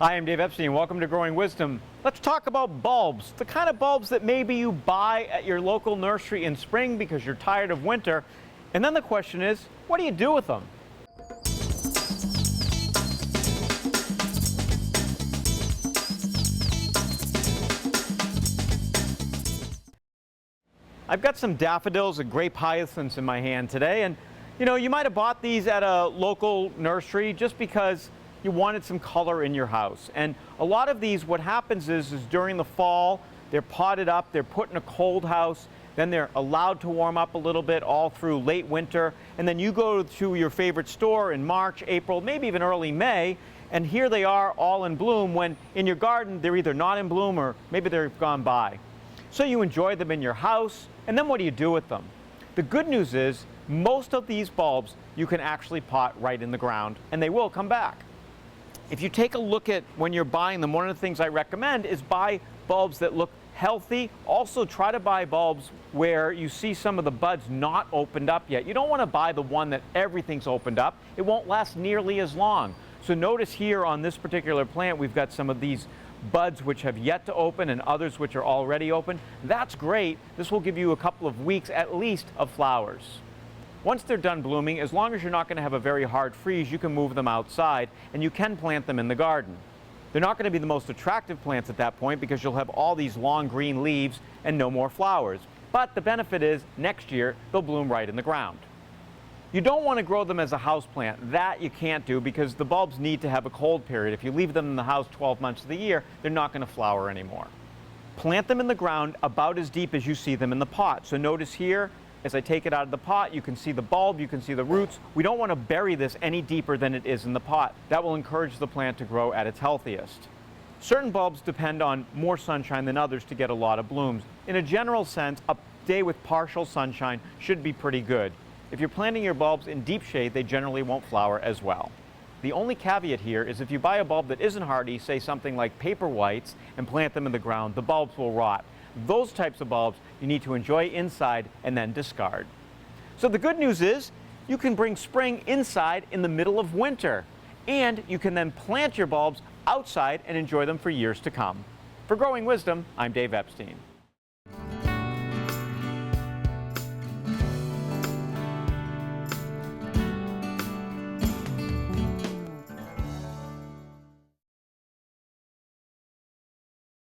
Hi, I'm Dave Epstein. Welcome to Growing Wisdom. Let's talk about bulbs, the kind of bulbs that maybe you buy at your local nursery in spring because you're tired of winter. And then the question is, what do you do with them? I've got some daffodils and grape hyacinths in my hand today, and you might have bought these at a local nursery just because you wanted some color in your house. And a lot of these, what happens is during the fall, they're potted up, they're put in a cold house, then they're allowed to warm up a little bit all through late winter, and then you go to your favorite store in March, April, maybe even early May, and here they are all in bloom when in your garden they're either not in bloom or maybe they've gone by. So you enjoy them in your house, and then what do you do with them? The good news is most of these bulbs you can actually pot right in the ground, and they will come back. If you take a look at when you're buying them, one of the things I recommend is buy bulbs that look healthy. Also try to buy bulbs where you see some of the buds not opened up yet. You don't want to buy the one that everything's opened up. It won't last nearly as long. So notice here on this particular plant we've got some of these buds which have yet to open and others which are already open. That's great. This will give you a couple of weeks at least of flowers. Once they're done blooming, as long as you're not going to have a very hard freeze, you can move them outside and you can plant them in the garden. They're not going to be the most attractive plants at that point because you'll have all these long green leaves and no more flowers. But the benefit is next year they'll bloom right in the ground. You don't want to grow them as a house plant. That you can't do because the bulbs need to have a cold period. If you leave them in the house 12 months of the year, they're not going to flower anymore. Plant them in the ground about as deep as you see them in the pot. So notice here, as I take it out of the pot, you can see the bulb, you can see the roots. We don't want to bury this any deeper than it is in the pot. That will encourage the plant to grow at its healthiest. Certain bulbs depend on more sunshine than others to get a lot of blooms. In a general sense, a day with partial sunshine should be pretty good. If you're planting your bulbs in deep shade, they generally won't flower as well. The only caveat here is if you buy a bulb that isn't hardy, say something like paper whites, and plant them in the ground, the bulbs will rot. Those types of bulbs you need to enjoy inside and then discard. So the good news is you can bring spring inside in the middle of winter, and you can then plant your bulbs outside and enjoy them for years to come. For Growing Wisdom, I'm Dave Epstein.